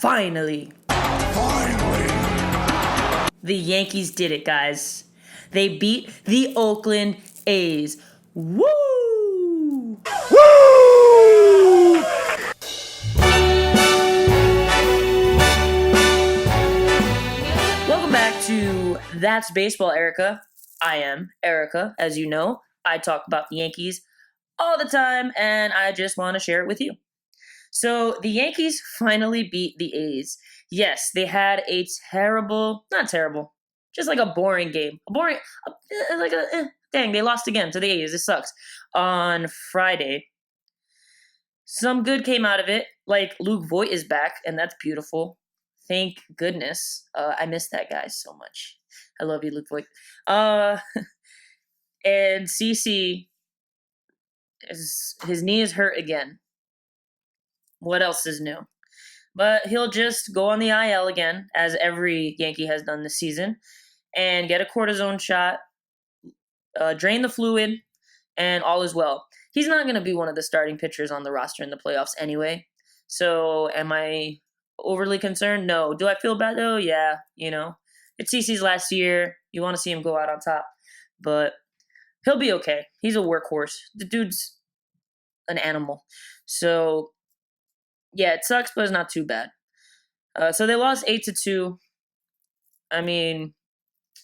Finally. The Yankees did it, guys. They beat the Oakland A's. Woo! Woo! Welcome back to That's Baseball, Erika. I am Erika, as you know. I talk about the Yankees all the time, and I just want to share it with you. So the Yankees finally beat the A's. Yes, they had a not terrible, just like a boring game. Dang, they lost again to the A's. This sucks. On Friday, some good came out of it. Like Luke Voigt is back, and that's beautiful. Thank goodness. I miss that guy so much. I love you, Luke Voigt. And CC, his knee is hurt again. What else is new? But he'll just go on the IL again, as every Yankee has done this season, and get a cortisone shot, drain the fluid, and all is well. He's not going to be one of the starting pitchers on the roster in the playoffs anyway. So am I overly concerned? No. Do I feel bad though? Yeah, It's CC's last year. You want to see him go out on top. But he'll be okay. He's a workhorse. The dude's an animal. So yeah, it sucks, but it's not too bad. So they lost 8-2. I mean,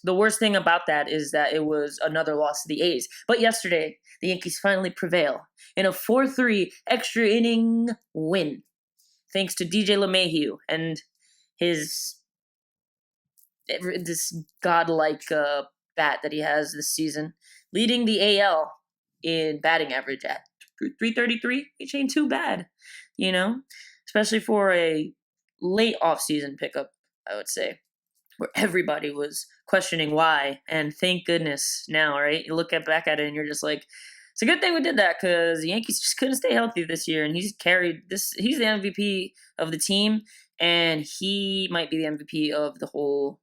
the worst thing about that is that it was another loss to the A's. But yesterday, the Yankees finally prevail in a 4-3 extra inning win, thanks to DJ LeMahieu and this godlike bat that he has this season, leading the AL in batting average at 333, which ain't too bad, especially for a late offseason pickup, I would say, where everybody was questioning why. And thank goodness now, right? You look back at it and you're just like, it's a good thing we did that because the Yankees just couldn't stay healthy this year. And he's carried this. He's the MVP of the team, and he might be the MVP of the whole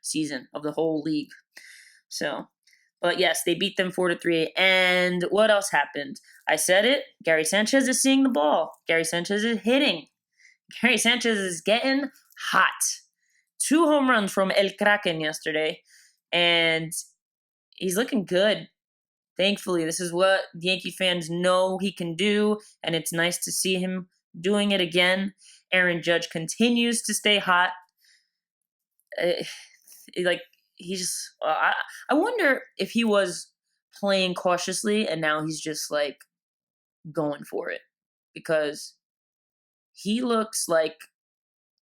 season, of the whole league. So, but yes, they beat them 4-3. And what else happened? I said it. Gary Sanchez is seeing the ball. Gary Sanchez is hitting. Gary Sanchez is getting hot. 2 home runs from El Kraken yesterday, and he's looking good. Thankfully, this is what Yankee fans know he can do, and it's nice to see him doing it again. Aaron Judge continues to stay hot. I wonder if he was playing cautiously and now he's just like going for it, because he looks like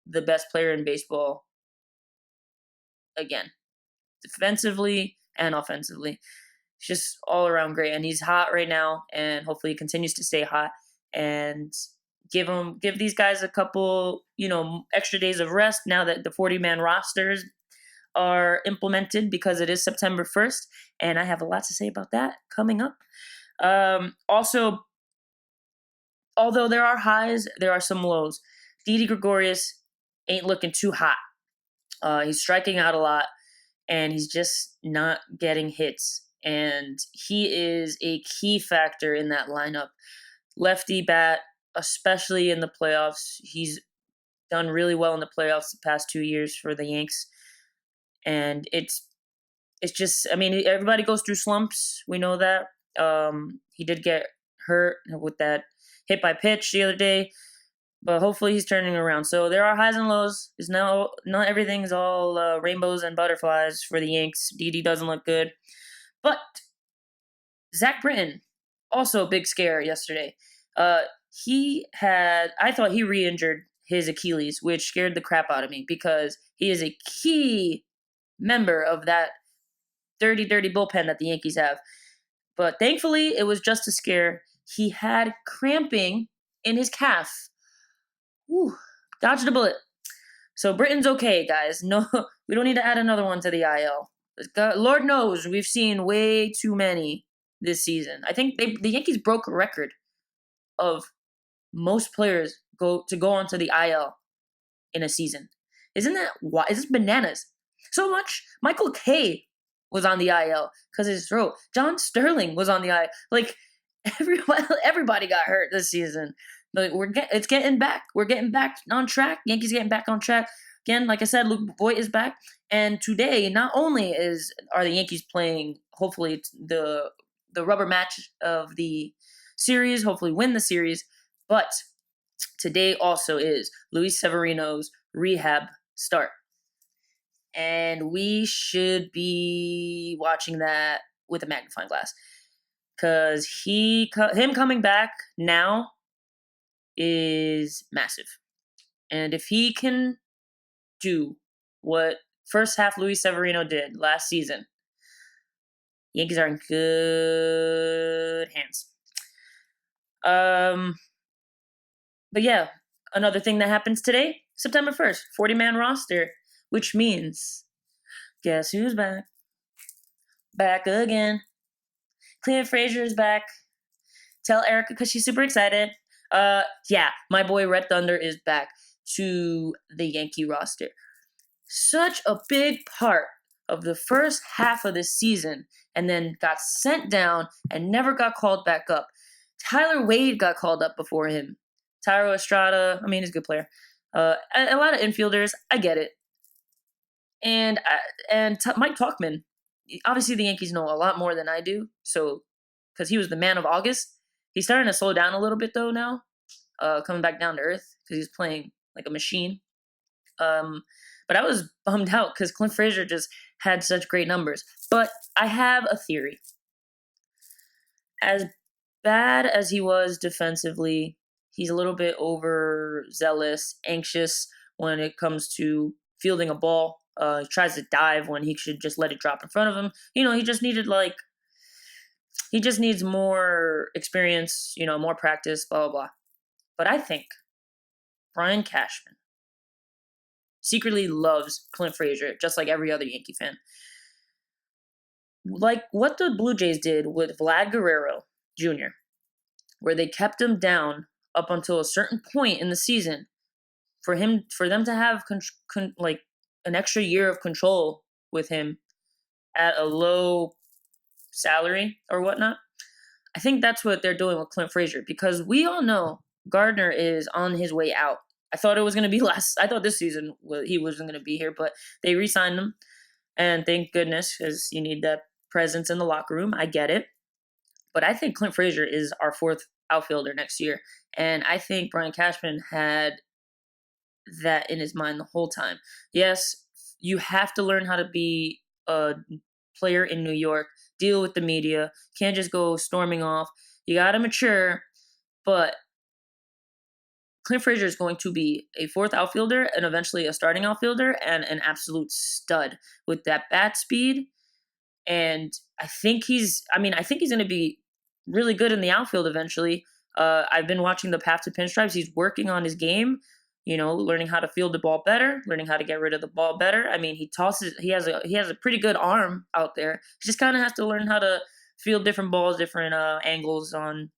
the best player in baseball again, defensively and offensively. He's just all around great, and he's hot right now, and hopefully he continues to stay hot and give these guys a couple, extra days of rest now that the 40-man rosters are implemented, because it is September 1st, and I have a lot to say about that coming up. Also, although there are highs, there are some lows. Didi Gregorius ain't looking too hot. He's striking out a lot, and he's just not getting hits. And he is a key factor in that lineup. Lefty bat, especially in the playoffs. He's done really well in the playoffs the past 2 years for the Yanks. And it's just, everybody goes through slumps. We know that. He did get hurt with that hit by pitch the other day, but hopefully he's turning around. So there are highs and lows. Not everything's all rainbows and butterflies for the Yanks. Didi doesn't look good. But Zach Britton, also a big scare yesterday. I thought he re-injured his Achilles, which scared the crap out of me, because he is a key member of that dirty bullpen that the Yankees have. But thankfully, it was just a scare. He had cramping in his calf. Whew, dodged a bullet. So Britton's okay, guys. No, we don't need to add another one to the IL. Lord knows we've seen way too many this season. I think the Yankees broke a record of most players go onto the IL in a season. Isn't that why? Is this bananas? So much. Michael Kay was on the IL because of his throat. John Sterling was on the IL. Like, everybody got hurt this season. Like it's getting back. We're getting back on track. Yankees getting back on track. Again, like I said, Luke Voigt is back. And today, not only are the Yankees playing, hopefully the rubber match of the series, hopefully win the series, but today also is Luis Severino's rehab start. And we should be watching that with a magnifying glass. Because him coming back now is massive. And if he can do what first half Luis Severino did last season, Yankees are in good hands. But yeah, another thing that happens today, September 1st, 40-man roster, which means, guess who's back? Back again. Clint Frazier is back. Tell Erika because she's super excited. Yeah, my boy Red Thunder is back to the Yankee roster. Such a big part of the first half of the season, and then got sent down and never got called back up. Tyler Wade got called up before him. Tyro Estrada, I mean, he's a good player. A lot of infielders, I get it. And Mike Tauchman, obviously the Yankees know a lot more than I do, so because he was the man of August. He's starting to slow down a little bit, though, now, coming back down to earth because he's playing like a machine. But I was bummed out because Clint Frazier just had such great numbers. But I have a theory. As bad as he was defensively, he's a little bit overzealous, anxious when it comes to fielding a ball. He tries to dive when he should just let it drop in front of him. He just needs more experience, more practice, blah, blah, blah. But I think Brian Cashman secretly loves Clint Frazier, just like every other Yankee fan. Like what the Blue Jays did with Vlad Guerrero Jr., where they kept him down up until a certain point in the season for them to have like an extra year of control with him at a low salary or whatnot. I think that's what they're doing with Clint Frazier because we all know Gardner is on his way out. I thought it was going to be less. I thought this season he wasn't going to be here, but they re-signed him. And thank goodness, because you need that presence in the locker room. I get it. But I think Clint Frazier is our fourth outfielder next year. And I think Brian Cashman had that in his mind the whole time. Yes, you have to learn how to be a player in New York, deal with the media. Can't just go storming off. You got to mature. But Clint Frazier is going to be a fourth outfielder and eventually a starting outfielder and an absolute stud with that bat speed. And I think he's going to be really good in the outfield eventually. I've been watching the Path to Pinstripes. He's working on his game, learning how to field the ball better, learning how to get rid of the ball better. I mean, he has a pretty good arm out there. He just kind of has to learn how to field different balls, different angles on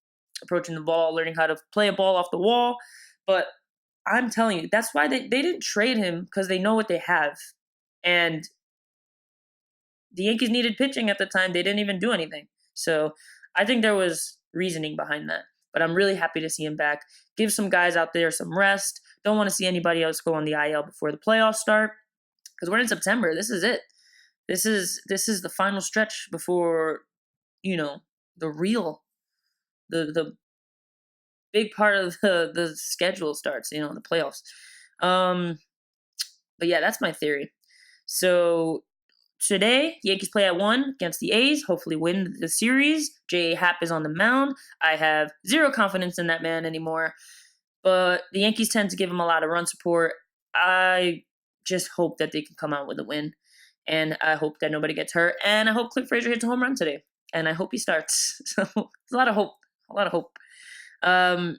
approaching the ball, learning how to play a ball off the wall. But I'm telling you, that's why they didn't trade him because they know what they have. And the Yankees needed pitching at the time. They didn't even do anything. So I think there was reasoning behind that. But I'm really happy to see him back. Give some guys out there some rest. Don't want to see anybody else go on the IL before the playoffs start. Because we're in September. This is it. This is the final stretch before, the big part of the schedule starts, the playoffs. But yeah, that's my theory. So today, Yankees play at 1 against the A's, hopefully win the series. J.A. Happ is on the mound. I have zero confidence in that man anymore. But the Yankees tend to give him a lot of run support. I just hope that they can come out with a win. And I hope that nobody gets hurt. And I hope Clint Frazier hits a home run today. And I hope he starts. So it's a lot of hope. But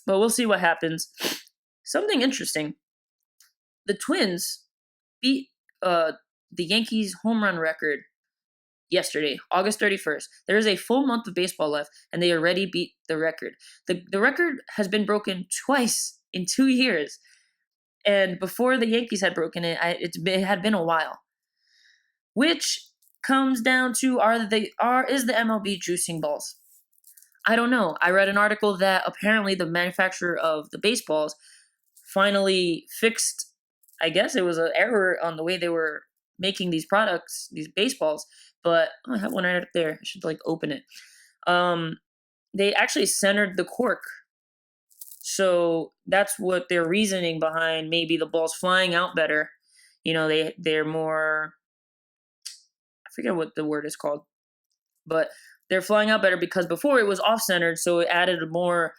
we'll see what happens. Something interesting. The Twins beat the Yankees home run record yesterday, August 31st. There is a full month of baseball left, and they already beat the record. The record has been broken twice in 2 years. And before the Yankees had broken it, it had been a while. Which comes down to is the MLB juicing balls? I don't know. I read an article that apparently the manufacturer of the baseballs finally fixed, I guess it was an error on the way they were making these products, these baseballs. But I have one right up there. I should like open it. Um, they actually centered the cork. So that's what their reasoning behind maybe the balls flying out better. They're more, I forget what the word is called, but they're flying out better because before it was off centered, so it added more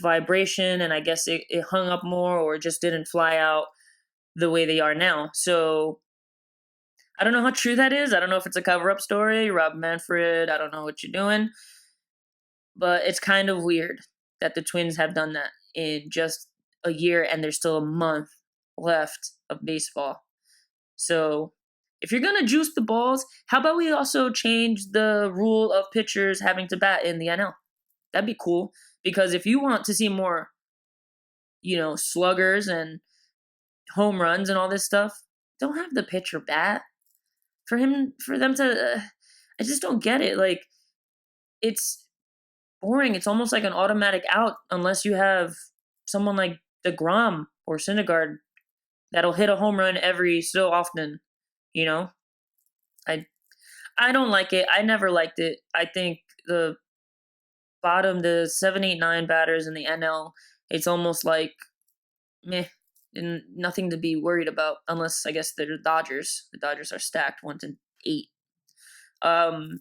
vibration, and I guess it hung up more or just didn't fly out the way they are now. So I don't know how true that is. I don't know if it's a cover up story. Rob Manfred, I don't know what you're doing, but it's kind of weird that the Twins have done that in just a year and there's still a month left of baseball. So if you're going to juice the balls, how about we also change the rule of pitchers having to bat in the NL? That'd be cool. Because if you want to see more, sluggers and home runs and all this stuff, don't have the pitcher bat. For them to, I just don't get it. Like, it's boring. It's almost like an automatic out unless you have someone like DeGrom or Syndergaard that'll hit a home run every so often. You know, I I don't like it. I never liked it. I think the 7, 8, 9 batters in the NL, it's almost like meh, and nothing to be worried about unless I guess they're the Dodgers. The Dodgers are stacked 1-8. Um,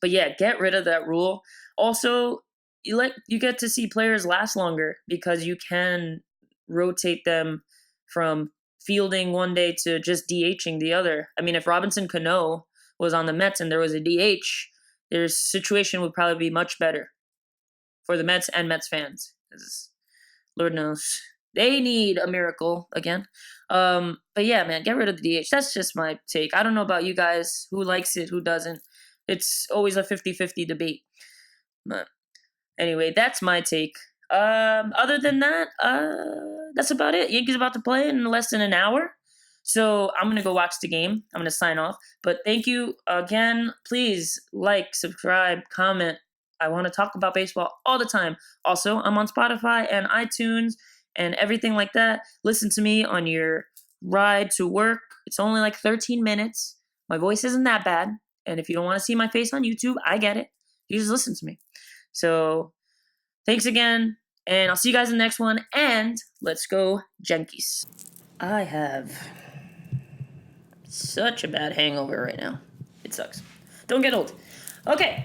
but yeah, get rid of that rule. Also, you get to see players last longer because you can rotate them from fielding one day to just DHing the other. I mean, if Robinson Cano was on the Mets and there was a DH, their situation would probably be much better for the Mets and Mets fans. Because Lord knows they need a miracle again. But yeah, man, get rid of the DH. That's just my take. I don't know about you guys, who likes it, who doesn't. It's always a 50-50 debate. But anyway, that's my take. Other than that, that's about it. Yankees about to play in less than an hour. So I'm going to go watch the game. I'm going to sign off. But thank you again. Please like, subscribe, comment. I want to talk about baseball all the time. Also, I'm on Spotify and iTunes and everything like that. Listen to me on your ride to work. It's only like 13 minutes. My voice isn't that bad. And if you don't want to see my face on YouTube, I get it. You just listen to me. So thanks again. And I'll see you guys in the next one. And let's go Yankees. I have such a bad hangover right now. It sucks. Don't get old. Okay.